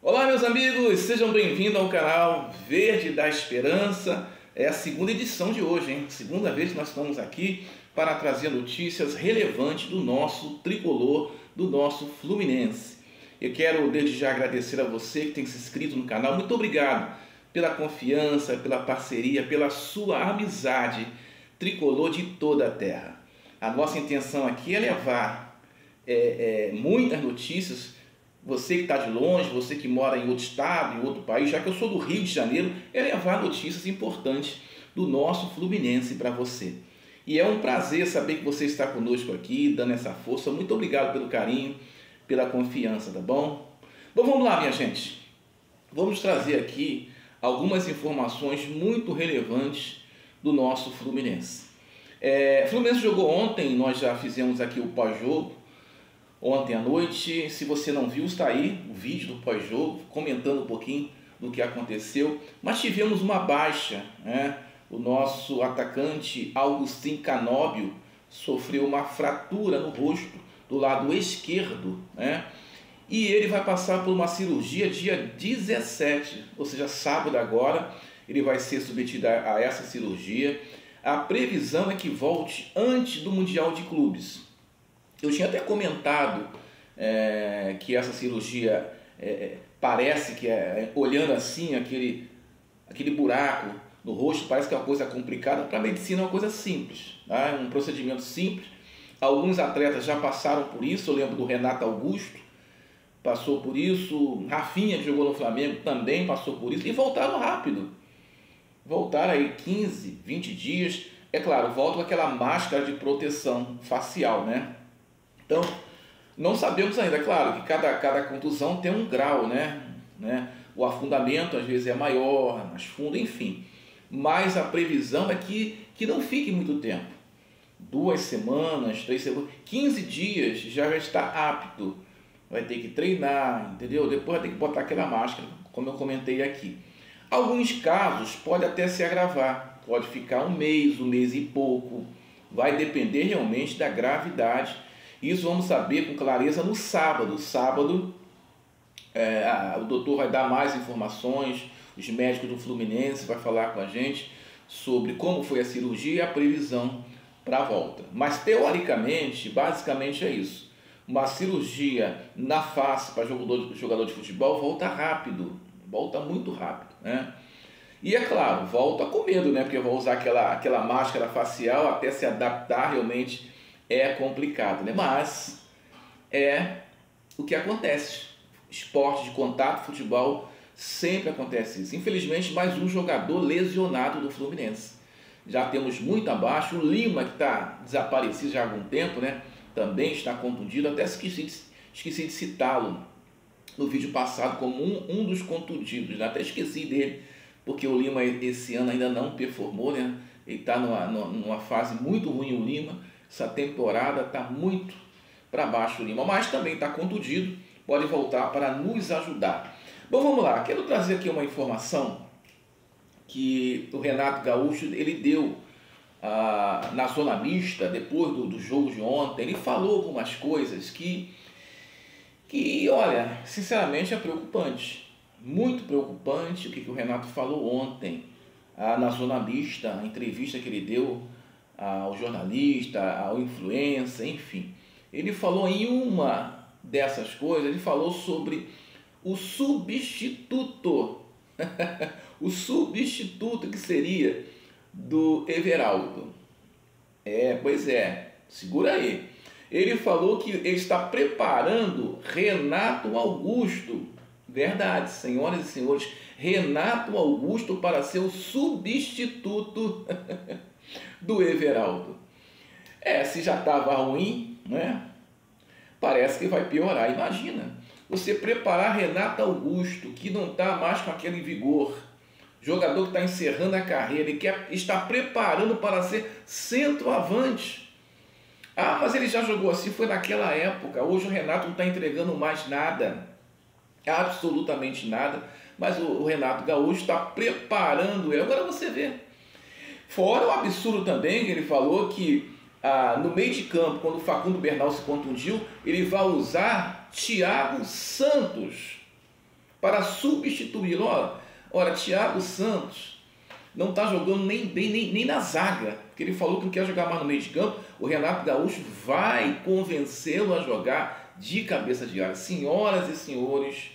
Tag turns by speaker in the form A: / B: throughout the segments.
A: Olá, meus amigos, sejam bem-vindos ao canal Verde da Esperança. É a segunda edição de hoje, hein? Segunda vez que nós estamos aqui para trazer notícias relevantes do nosso tricolor, do nosso Fluminense. Eu quero desde já agradecer a você que tem se inscrito no canal. Muito obrigado pela confiança, pela parceria, pela sua amizade tricolor de toda a terra. A nossa intenção aqui é levar muitas notícias. Você que está de longe, você que mora em outro estado, em outro país, já que eu sou do Rio de Janeiro, é levar notícias importantes do nosso Fluminense para você. E é um prazer saber que você está conosco aqui, dando essa força. Muito obrigado pelo carinho, pela confiança, tá bom? Bom, vamos lá, minha gente. Vamos trazer aqui algumas informações muito relevantes do nosso Fluminense. O Fluminense jogou ontem, nós já fizemos aqui o pós-jogo. Ontem à noite, se você não viu, está aí o vídeo do pós-jogo, comentando um pouquinho do que aconteceu. Mas tivemos uma baixa, né? O nosso atacante Augustin Canóbio sofreu uma fratura no rosto do lado esquerdo, né? E ele vai passar por uma cirurgia dia 17, ou seja, sábado agora, ele vai ser submetido a essa cirurgia. A previsão é que volte antes do Mundial de Clubes. Eu tinha até comentado que essa cirurgia parece que olhando assim, aquele buraco no rosto, parece que é uma coisa complicada. Para a medicina é uma coisa simples, tá? É um procedimento simples. Alguns atletas já passaram por isso, eu lembro do Renato Augusto, passou por isso, Rafinha, que jogou no Flamengo, também passou por isso, e voltaram rápido. Voltaram aí 15, 20 dias, é claro, voltam com aquela máscara de proteção facial, né? Então, não sabemos ainda, é claro que cada contusão tem um grau, né? O afundamento às vezes é maior, mais fundo, enfim. Mas a previsão é que não fique muito tempo. 2 semanas, 3 semanas, 15 dias já vai estar apto. Vai ter que treinar, entendeu? Depois vai ter que botar aquela máscara, como eu comentei aqui. Alguns casos pode até se agravar, pode ficar um mês e pouco. Vai depender realmente da gravidade. Isso vamos saber com clareza no sábado. Sábado, o doutor vai dar mais informações, os médicos do Fluminense vai falar com a gente sobre como foi a cirurgia e a previsão para a volta. Mas teoricamente, basicamente é isso. Uma cirurgia na face para jogador de futebol volta rápido, volta muito rápido, né? E é claro, volta com medo, né? Porque vai usar aquela máscara facial até se adaptar, realmente é complicado, né? Mas é o que acontece. Esporte de contato, futebol, sempre acontece isso. Infelizmente, mais um jogador lesionado do Fluminense. Já temos muito abaixo. O Lima, que está desaparecido já há algum tempo, né? Também está contundido. Até esqueci de citá-lo no vídeo passado como um dos contundidos, né? Até esqueci dele, porque o Lima esse ano ainda não performou, né? Ele está numa fase muito ruim, o Lima. Essa temporada está muito para baixo o Lima, mas também está contundido, pode voltar para nos ajudar. Bom, vamos lá, quero trazer aqui uma informação que o Renato Gaúcho ele deu na zona mista, depois do jogo de ontem. Ele falou algumas coisas que olha, sinceramente é preocupante, muito preocupante o que o Renato falou ontem na zona mista, a entrevista que ele deu ao jornalista, ao influencer, enfim. Ele falou em uma dessas coisas, ele falou sobre o substituto, o substituto que seria do Everaldo. Pois é, segura aí. Ele falou que ele está preparando Renato Augusto, verdade, senhoras e senhores, Renato Augusto para ser o substituto do Everaldo. Se já estava ruim, né? Parece que vai piorar. Imagina, você preparar Renato Augusto, que não está mais com aquele vigor, jogador que está encerrando a carreira e que está preparando para ser centroavante. Mas ele já jogou assim, foi naquela época. Hoje o Renato não está entregando mais nada, absolutamente nada, mas o Renato Gaúcho está preparando ele. Agora você vê. Fora o absurdo também que ele falou que no meio de campo, quando o Facundo Bernal se contundiu, ele vai usar Thiago Santos para substituir. Ora, Thiago Santos não está jogando nem bem, nem na zaga, porque ele falou que não quer jogar mais no meio de campo. O Renato Gaúcho vai convencê-lo a jogar de cabeça de área. Senhoras e senhores,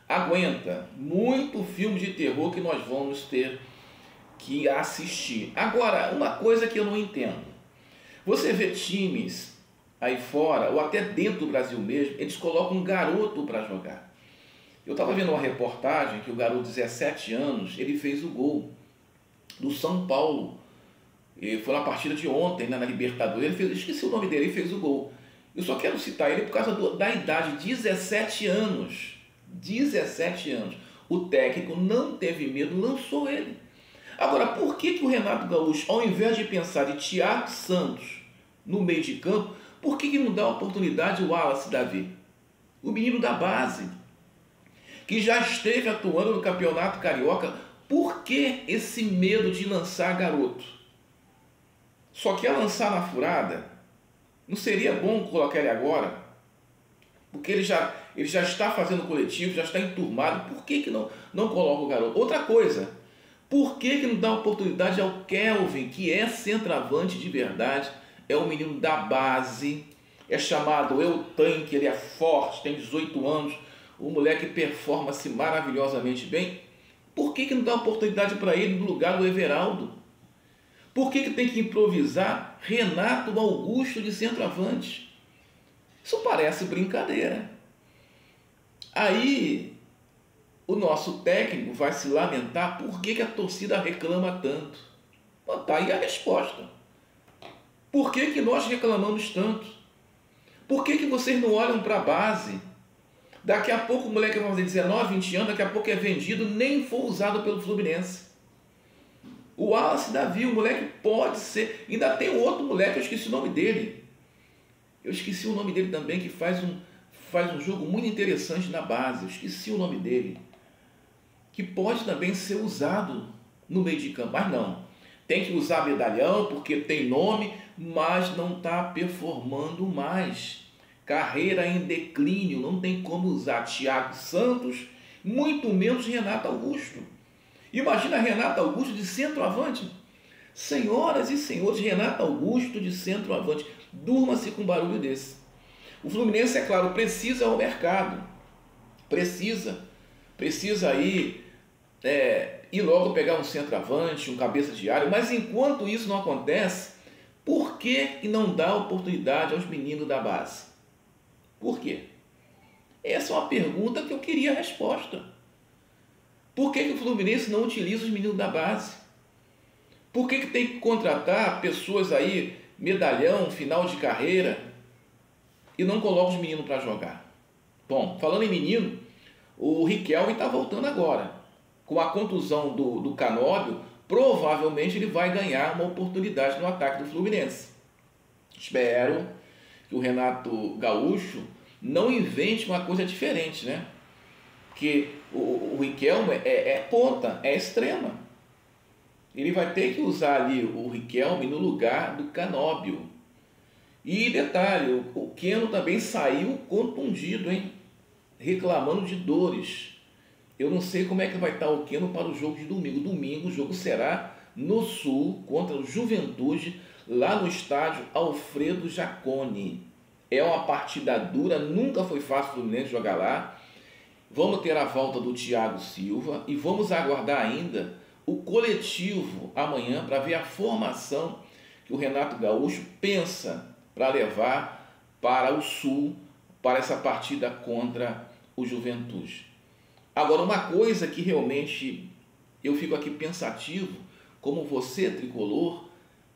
A: aguenta muito filme de terror que nós vamos ter que assistir. Agora, uma coisa que eu não entendo. Você vê times aí fora, ou até dentro do Brasil mesmo, eles colocam um garoto para jogar. Eu estava vendo uma reportagem que o garoto de 17 anos, ele fez o gol do São Paulo. E foi na partida de ontem, na Libertadores. Ele fez, esqueci o nome dele, ele fez o gol. Eu só quero citar ele por causa da idade, 17 anos. 17 anos. O técnico não teve medo, lançou ele. Agora, por que o Renato Gaúcho, ao invés de pensar de Thiago Santos no meio de campo, por que não dá a oportunidade ao Wallace Davi? O menino da base, que já esteve atuando no Campeonato Carioca. Por que esse medo de lançar garoto? Só quer lançar na furada? Não seria bom colocar ele agora? Porque ele já está fazendo coletivo, já está enturmado. Por que não coloca o garoto? Outra coisa, por que não dá oportunidade ao Kelvin, que é centroavante de verdade, é um menino da base, é chamado Eu Tanque, ele é forte, tem 18 anos, o moleque performa-se maravilhosamente bem. Por que não dá oportunidade para ele no lugar do Everaldo? Por que tem que improvisar Renato Augusto de centroavante? Isso parece brincadeira. Aí o nosso técnico vai se lamentar por que a torcida reclama tanto. Está aí a resposta. Por que nós reclamamos tanto? Por que vocês não olham para a base? Daqui a pouco o moleque vai fazer 19, 20 anos, daqui a pouco é vendido, nem for usado pelo Fluminense. O Wallace Davi, o moleque pode ser. Ainda tem um outro moleque, eu esqueci o nome dele. Eu esqueci o nome dele também, que faz um jogo muito interessante na base. Eu esqueci o nome dele. Que pode também ser usado no meio de campo. Mas não. Tem que usar medalhão, porque tem nome, mas não está performando mais. Carreira em declínio, não tem como usar Thiago Santos, muito menos Renato Augusto. Imagina Renato Augusto de centroavante. Senhoras e senhores, Renato Augusto de centroavante. Durma-se com um barulho desse. O Fluminense, é claro, precisa ao mercado. Precisa aí ir logo pegar um centroavante, um cabeça de área. Mas enquanto isso não acontece, por que não dá oportunidade aos meninos da base? Por quê? Essa é uma pergunta que eu queria a resposta. Por que o Fluminense não utiliza os meninos da base? Por que tem que contratar pessoas aí, medalhão, final de carreira, e não coloca os meninos para jogar? Bom, falando em menino, o Riquelme está voltando agora. Com a contusão do Canóbio, provavelmente ele vai ganhar uma oportunidade no ataque do Fluminense. Espero que o Renato Gaúcho não invente uma coisa diferente, né? Porque o Riquelme é ponta, é extrema. Ele vai ter que usar ali o Riquelme no lugar do Canóbio. E detalhe, o Keno também saiu contundido, hein? Reclamando de dores. Eu não sei como é que vai estar o Keno para o jogo de domingo. Domingo o jogo será no Sul, contra o Juventude, lá no estádio Alfredo Jaconi. É uma partida dura, nunca foi fácil o Fluminense jogar lá. Vamos ter a volta do Thiago Silva e vamos aguardar ainda o coletivo amanhã para ver a formação que o Renato Gaúcho pensa para levar para o Sul, para essa partida contra o Juventude. Agora, uma coisa que realmente eu fico aqui pensativo, como você, tricolor,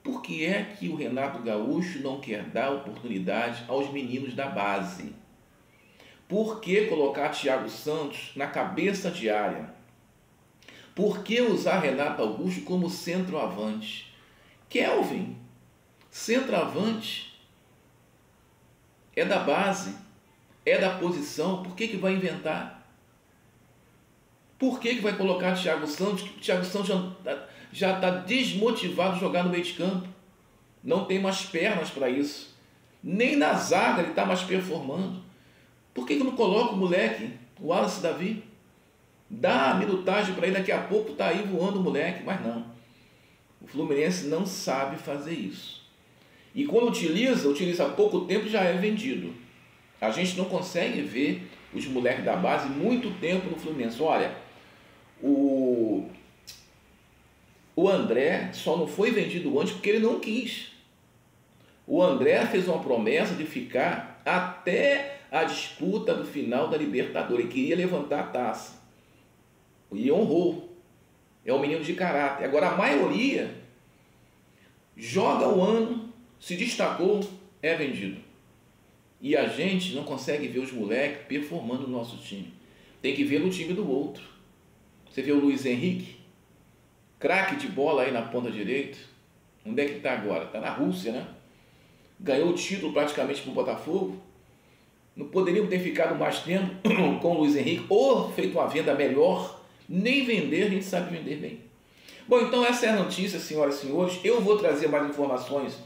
A: por que é que o Renato Gaúcho não quer dar oportunidade aos meninos da base? Por que colocar Thiago Santos na cabeça de área? Por que usar Renato Augusto como centroavante? Kelvin, centroavante, é da base, é da posição, por que vai inventar? Por que vai colocar Thiago Santos? Que o Thiago Santos já está desmotivado de jogar no meio de campo. Não tem mais pernas para isso. Nem na zaga ele está mais performando. Por que não coloca o moleque, o Wallace Davi? Dá minutagem para ele, daqui a pouco tá aí voando o moleque, mas não. O Fluminense não sabe fazer isso. E quando utiliza pouco tempo e já é vendido. A gente não consegue ver os moleques da base muito tempo no Fluminense. Olha, o André só não foi vendido antes porque ele não quis. O André fez uma promessa de ficar até a disputa do final da Libertadores. Ele queria levantar a taça. E honrou. É um menino de caráter. Agora a maioria joga o ano, se destacou, é vendido. E a gente não consegue ver os moleques performando no nosso time. Tem que ver no time do outro. Você vê o Luiz Henrique, craque de bola aí na ponta direita. Onde é que está agora? Está na Rússia, né? Ganhou o título praticamente com o Botafogo. Não poderiam ter ficado mais tempo com o Luiz Henrique ou feito uma venda melhor. Nem vender, a gente sabe vender bem. Bom, então essa é a notícia, senhoras e senhores. Eu vou trazer mais informações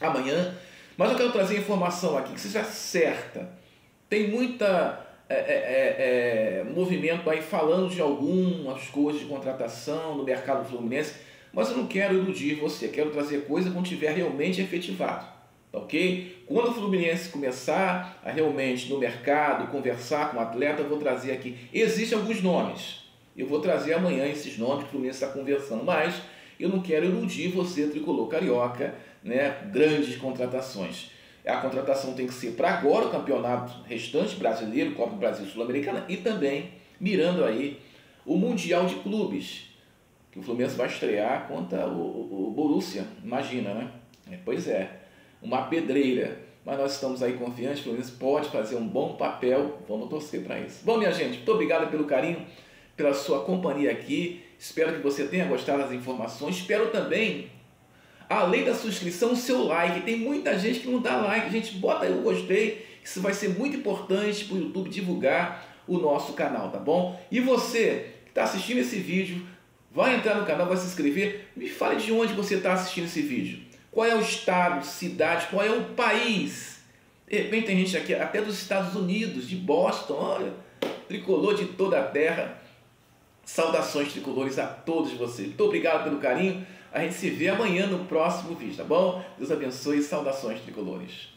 A: amanhã, mas eu quero trazer informação aqui que seja certa. Tem muita movimento aí falando de algumas coisas de contratação no mercado fluminense, mas eu não quero iludir você, quero trazer coisa quando tiver realmente efetivado, tá ok? Quando o Fluminense começar a realmente no mercado conversar com o atleta, eu vou trazer aqui. Existem alguns nomes, eu vou trazer amanhã esses nomes que o Fluminense está conversando, mas eu não quero iludir você, tricolor carioca, né? Grandes contratações. A contratação tem que ser para agora o campeonato restante brasileiro, Copa do Brasil Sul-Americana, e também mirando aí o Mundial de Clubes, que o Fluminense vai estrear contra o Borussia, imagina, né? Pois é, uma pedreira, mas nós estamos aí confiantes, o Fluminense pode fazer um bom papel, vamos torcer para isso. Bom, minha gente, muito obrigado pelo carinho, pela sua companhia aqui, espero que você tenha gostado das informações, espero também, além da sua inscrição, o seu like. Tem muita gente que não dá like. Gente, bota aí o gostei. Isso vai ser muito importante para o YouTube divulgar o nosso canal, tá bom? E você que está assistindo esse vídeo, vai entrar no canal, vai se inscrever. Me fale de onde você está assistindo esse vídeo. Qual é o estado, cidade, qual é o país? De repente tem gente aqui até dos Estados Unidos, de Boston. Olha, tricolor de toda a terra. Saudações tricolores a todos vocês. Muito obrigado pelo carinho. A gente se vê amanhã no próximo vídeo, tá bom? Deus abençoe e saudações tricolores.